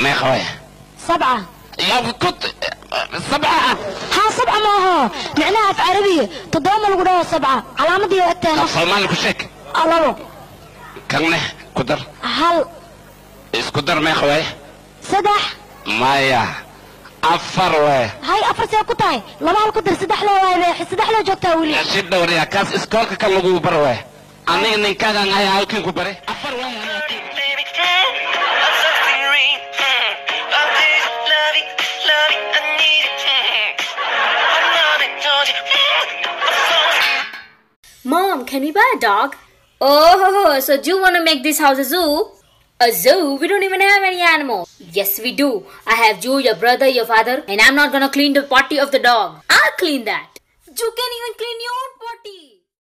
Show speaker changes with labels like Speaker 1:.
Speaker 1: ما خوي
Speaker 2: 7
Speaker 1: يا كنت 7
Speaker 2: ها 7 ما هو معناها في عربية تضامن القدرة 7 علامة دي وقتها
Speaker 1: صومالي كشك
Speaker 2: الله
Speaker 1: كان قدر
Speaker 2: هل
Speaker 1: اسكدر ما خوي
Speaker 2: 7
Speaker 1: مايا أفر وين
Speaker 2: هاي أفر سيا كتاي لما القدر 6 لو واي 6 لو جوكتا ولي
Speaker 1: يا شيد دوري كاس اسكولك كان لغو بروي أنا نكاد أنا هاي كيف كبري أفر وين
Speaker 3: Mom, can we buy a dog? Oh, so do you want to make this house a zoo? A zoo? We don't even have any animals. Yes, we do. I have you, your brother, your father, and I'm not gonna clean the potty of the dog. I'll clean that. You can even clean your own potty.